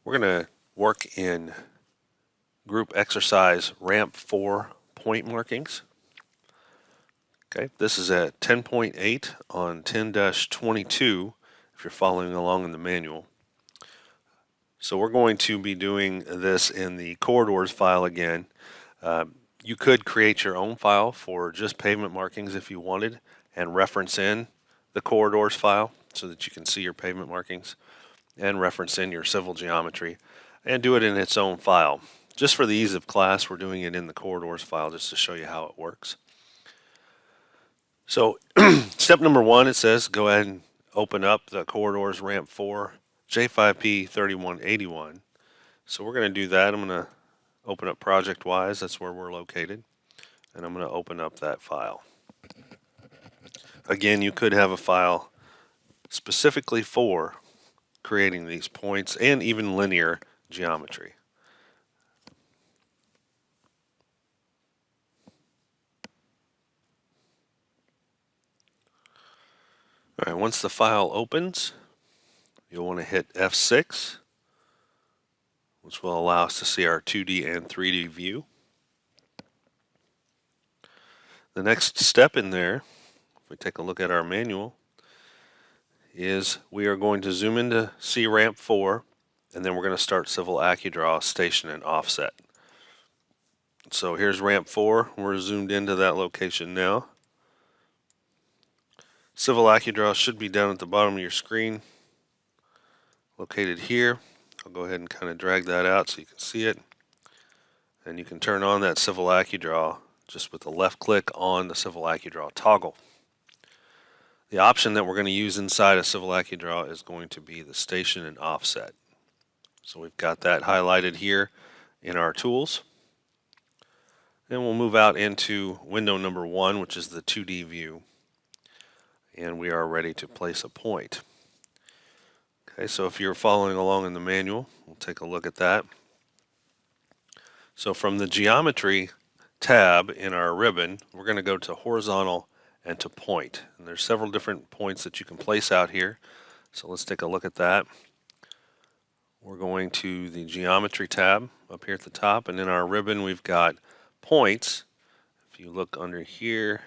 We're going to work in group exercise ramp 4 point markings. Okay, this is at 10.8 on 10-22 if you're following along in the manual. So we're going to be doing this in the corridors file again. You could create your own file for just pavement markings if you wanted and reference in the corridors file so that you can see your pavement markings and reference in your civil geometry and do it in its own file. Just for the ease of class, we're doing it in the corridors file just to show you how it works. So step number 1, it says go ahead and open up the corridors ramp 4 J5P 3181. So we're going to do that. I'm going to open up project-wise. That's where we're located. And I'm going to open up that file. Again, you could have a file specifically for creating these points and even linear geometry. All right, once the file opens, you'll want to hit F6, which will allow us to see our 2D and 3D view. The next step in there, if we take a look at our manual, is we are going to zoom into C ramp 4, and then we're going to start civil AccuDraw station and offset. So here's ramp 4. We're zoomed into that location now. Civil AccuDraw should be down at the bottom of your screen, located here. I'll go ahead and kind of drag that out so you can see it. And you can turn on that Civil AccuDraw just with the left click on the Civil AccuDraw toggle. The option that we're going to use inside of Civil AccuDraw is going to be the station and offset. So we've got that highlighted here in our tools. Then we'll move out into window number 1, which is the 2D view. And we are ready to place a point. Okay, so if you're following along in the manual, we'll take a look at that. So from the geometry tab in our ribbon, we're going to go to horizontal and to point. And there's several different points that you can place out here. So let's take a look at that. We're going to the geometry tab up here at the top, and in our ribbon we've got points. If you look under here,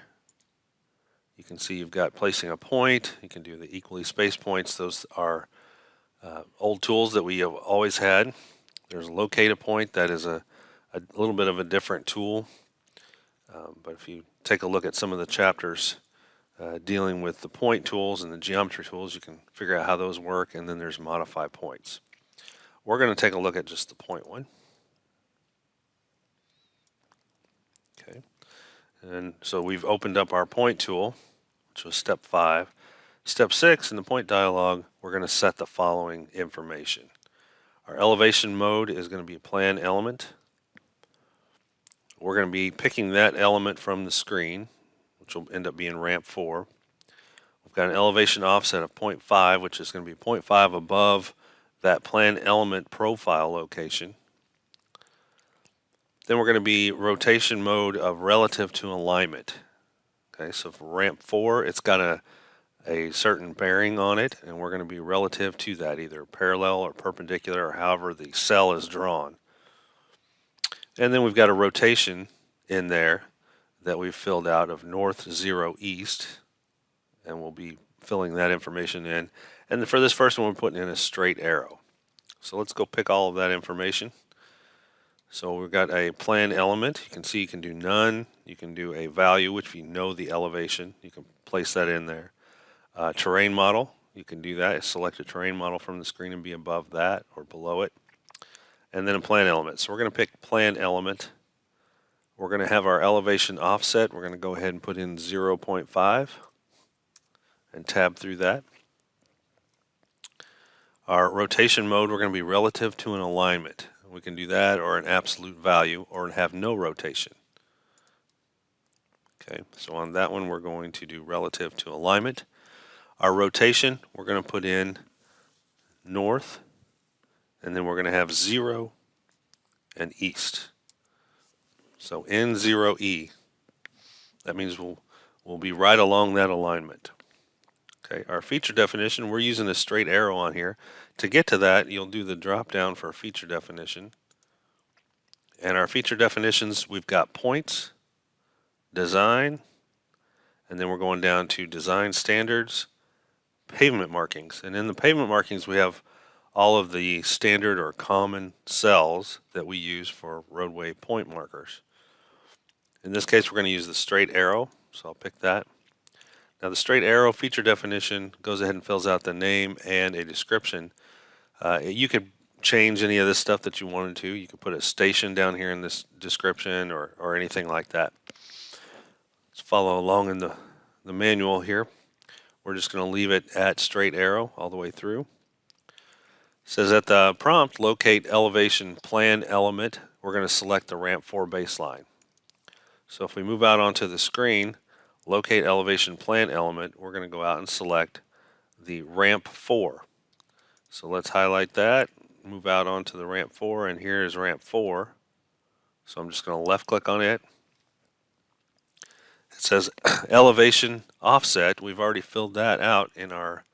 you can see you've got placing a point. You can do the equally spaced points. Those are old tools that we have always had. There's locate a point. That is a little bit of a different tool. But if you take a look at some of the chapters dealing with the point tools and the geometry tools, you can figure out how those work. And then there's modify points. We're going to take a look at just the point one. Okay. And so we've opened up our point tool, which was step 5. Step 6 in the point dialog, we're going to set the following information. Our elevation mode is going to be a plan element. We're going to be picking that element from the screen, which will end up being ramp 4. We've got an elevation offset of 0.5, which is going to be 0.5 above that plan element profile location. Then we're going to be rotation mode of relative to alignment. Okay, so for ramp 4, it's got a certain bearing on it, and we're going to be relative to that, either parallel or perpendicular, or however the cell is drawn. And then we've got a rotation in there that we've filled out of north 0 east, and we'll be filling that information in. And for this first one, we're putting in a straight arrow. So let's go pick all of that information. So we've got a plan element. You can see you can do none. You can do a value, which if you know the elevation, you can place that in there. Terrain model, you can do that. Select a terrain model from the screen and be above that or below it. And then a plan element. So we're going to pick plan element. We're going to have our elevation offset. We're going to go ahead and put in 0.5 and tab through that. Our rotation mode, we're going to be relative to an alignment. We can do that or an absolute value or have no rotation. Okay, so on that one we're going to do relative to alignment. Our rotation, we're going to put in north, and then we're going to have 0 and east. So N0E, that means we'll be right along that alignment. Okay, our feature definition, we're using a straight arrow on here. To get to that, you'll do the drop down for feature definition. And our feature definitions, we've got points, design, and then we're going down to design standards, pavement markings. And in the pavement markings, we have all of the standard or common cells that we use for roadway point markers. In this case, we're going to use the straight arrow, so I'll pick that. Now the straight arrow feature definition goes ahead and fills out the name and a description. You could change any of this stuff that you wanted to. You could put a station down here in this description or anything like that. Let's follow along in the manual here. We're just going to leave it at straight arrow all the way through. It says at the prompt, locate elevation plan element. We're going to select the ramp 4 baseline. So if we move out onto the screen, locate elevation plan element, we're going to go out and select the ramp 4. So let's highlight that, move out onto the ramp 4, and here is ramp 4. So I'm just going to left click on it. It says elevation offset. We've already filled that out in our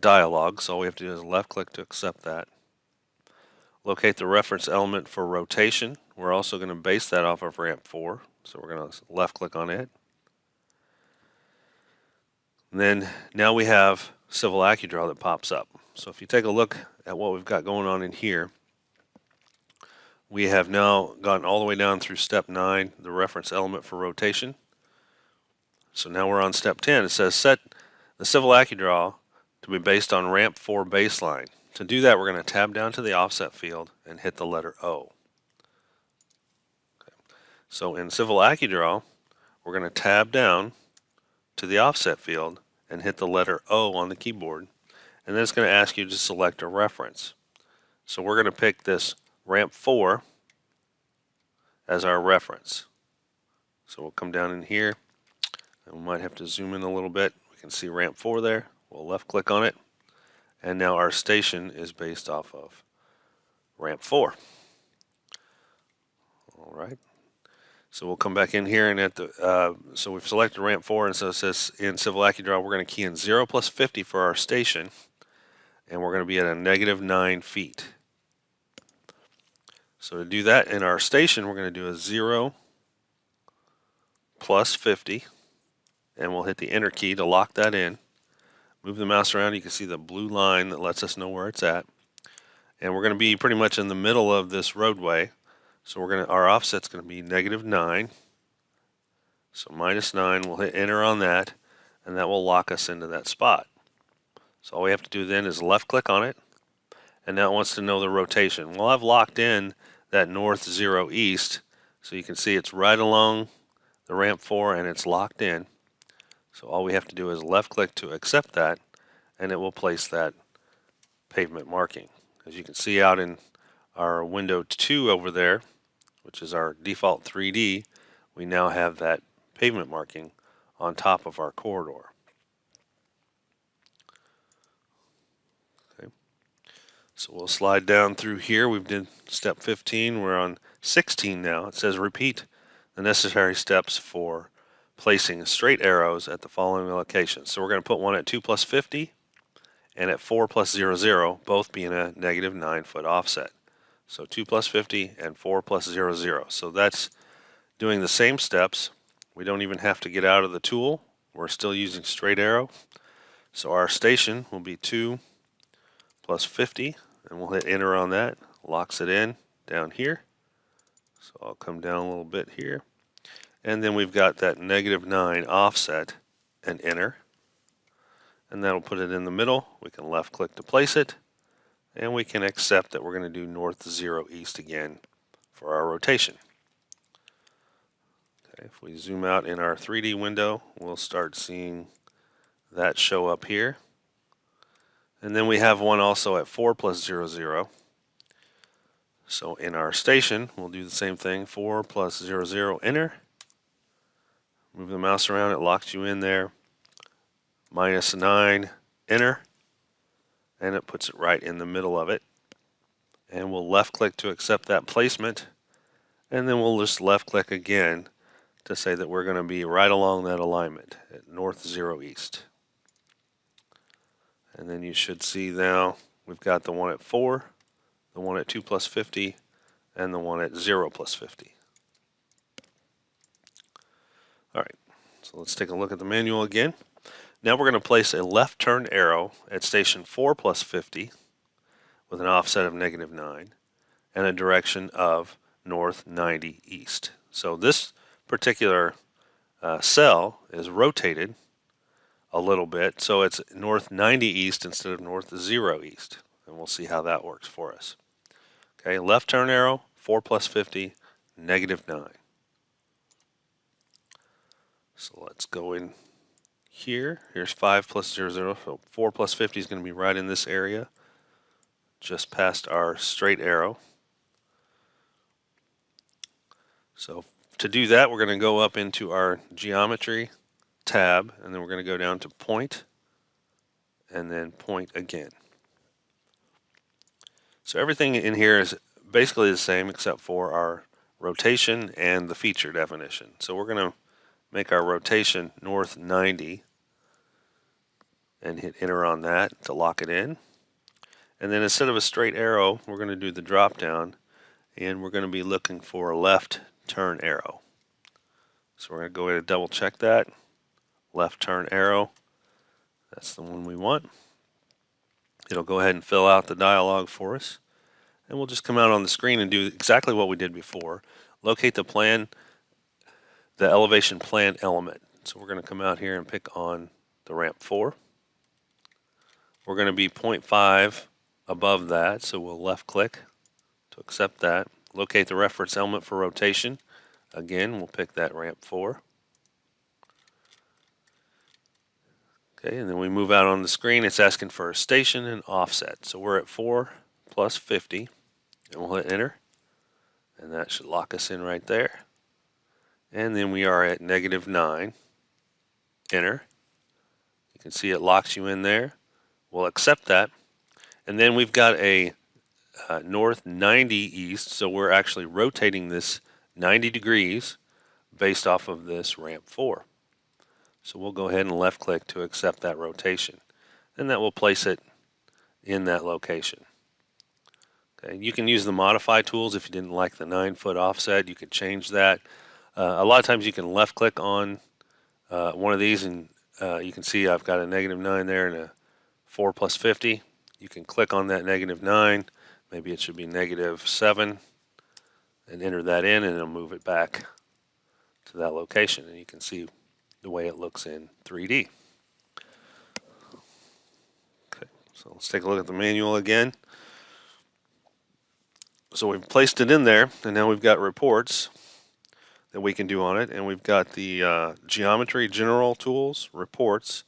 dialog, so all we have to do is left click to accept that. Locate the reference element for rotation. We're also going to base that off of ramp 4, so we're going to left click on it. And then now we have Civil AccuDraw that pops up. So if you take a look at what we've got going on in here, we have now gotten all the way down through step 9, the reference element for rotation. So now we're on step 10. It says set the Civil AccuDraw to be based on ramp 4 baseline. To do that, we're going to tab down to the offset field and hit the letter O. Okay. So in Civil AccuDraw, we're going to tab down to the offset field and hit the letter O on the keyboard, and then it's going to ask you to select a reference. So we're going to pick this ramp 4 as our reference. So we'll come down in here, and we might have to zoom in a little bit. We can see ramp 4 there. We'll left click on it, and now our station is based off of ramp 4. All right. So we'll come back in here, and at the so we've selected ramp 4, and so it says in Civil AccuDraw we're going to key in 0 plus 50 for our station, and we're going to be at a -9 feet. So to do that in our station, we're going to do a 0 plus 50, and we'll hit the enter key to lock that in. Move the mouse around, you can see the blue line that lets us know where it's at, and we're going to be pretty much in the middle of this roadway. So our offset's going to be -9. So -9, we'll hit enter on that, and that will lock us into that spot. So all we have to do then is left click on it, and now it wants to know the rotation. Well, I've locked in that north 0 east, so you can see it's right along the ramp 4 and it's locked in. So all we have to do is left click to accept that, and it will place that pavement marking. As you can see out in our window 2 over there, which is our default 3D, we now have that pavement marking on top of our corridor. Okay. So we'll slide down through here. We've did step 15. We're on 16 now. It says repeat the necessary steps for placing straight arrows at the following locations. So we're going to put one at 2 plus 50 and at 4 plus 00, both being a -9 foot offset. So 2 plus 50 and 4 plus 00. So that's doing the same steps. We don't even have to get out of the tool. We're still using straight arrow. So our station will be 2 plus 50, and we'll hit enter on that. Locks it in down here. So I'll come down a little bit here. And then we've got that -9 offset and enter. And that'll put it in the middle. We can left click to place it. And we can accept that we're going to do north 0 east again for our rotation. Okay, if we zoom out in our 3D window, we'll start seeing that show up here. And then we have one also at 4 plus 00. So in our station, we'll do the same thing, 4 plus 00, enter. Move the mouse around, it locks you in there. -9, enter. And it puts it right in the middle of it. And we'll left click to accept that placement, and then we'll just left click again to say that we're going to be right along that alignment at north 0 east. And then you should see now we've got the one at 4, the one at 2 plus 50, and the one at 0 plus 50. All right, so let's take a look at the manual again. Now we're going to place a left turn arrow at station 4 plus 50 with an offset of -9 and a direction of north 90 east. So this particular cell is rotated a little bit, so it's north 90 east instead of north 0 east. And we'll see how that works for us. Okay, left turn arrow, 4 plus 50, -9. So let's go in here. Here's 5 plus 0, 0. So 4 plus 50 is going to be right in this area, just past our straight arrow. So to do that, we're going to go up into our geometry tab, and then we're going to go down to point, and then point again. So everything in here is basically the same except for our rotation and the feature definition. So we're going to make our rotation north 90 and hit enter on that to lock it in. And then instead of a straight arrow, we're going to do the drop down, and we're going to be looking for a left turn arrow. So we're going to go ahead and double check that. Left turn arrow, that's the one we want. It'll go ahead and fill out the dialog for us. And we'll just come out on the screen and do exactly what we did before. Locate the plan, the elevation plan element. So we're going to come out here and pick on the ramp 4. We're going to be 0.5 above that, so we'll left click to accept that. Locate the reference element for rotation. Again, we'll pick that ramp 4. Okay, and then we move out on the screen. It's asking for a station and offset. So we're at 4 plus 50, and we'll hit enter. And that should lock us in right there. And then we are at -9. Enter. You can see it locks you in there. We'll accept that. And then we've got a north 90 east, so we're actually rotating this 90 degrees based off of this ramp 4. So we'll go ahead and left click to accept that rotation. And that will place it in that location. Okay, you can use the modify tools if you didn't like the 9-foot offset. You could change that. A lot of times you can left click on one of these, and you can see I've got a -9 there and a 4 plus 50. You can click on that -9. Maybe it should be -7 and enter that in, and it'll move it back to that location. And you can see the way it looks in 3D. Okay, so let's take a look at the manual again. So we've placed it in there, and now we've got reports that we can do on it, and we've got the geometry general tools, reports,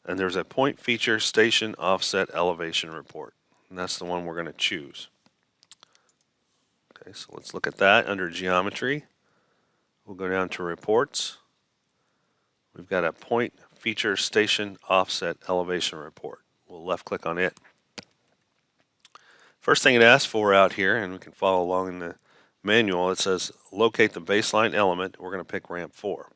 and there's a point feature station offset elevation report, and that's the one we're going to choose. Okay, so let's look at that under geometry. We'll go down to reports. We've got a point feature station offset elevation report. We'll left click on it. First thing it asks for out here, and we can follow along in the manual, it says locate the baseline element. We're going to pick ramp 4.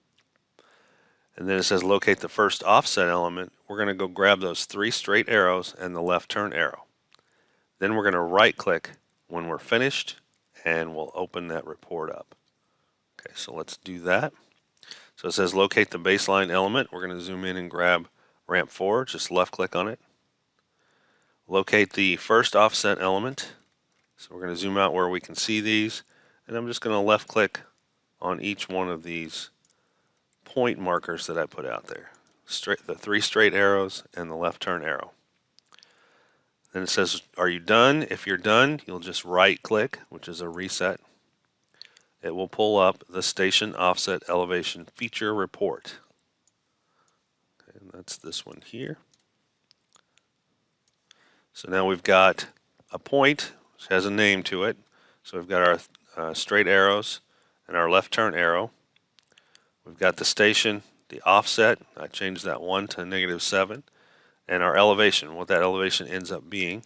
And then it says locate the first offset element. We're going to go grab those 3 straight arrows and the left turn arrow. Then we're going to right click when we're finished, and we'll open that report up. Okay, so let's do that. So it says locate the baseline element. We're going to zoom in and grab ramp 4, just left click on it. Locate the first offset element. So we're going to zoom out where we can see these, and I'm just going to left click on each one of these point markers that I put out there. The 3 straight arrows and the left turn arrow. Then it says, are you done? If you're done, you'll just right click, which is a reset. It will pull up the station offset elevation feature report. Okay, and that's this one here. So now we've got a point, which has a name to it. So we've got our straight arrows and our left turn arrow. We've got the station, the offset. I changed that 1 to -7. And our elevation, what that elevation ends up being.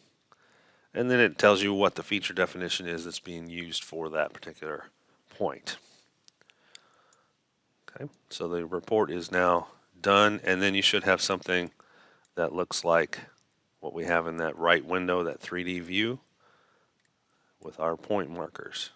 And then it tells you what the feature definition is that's being used for that particular point. Okay, so the report is now done, and then you should have something that looks like what we have in that right window, that 3D view, with our point markers.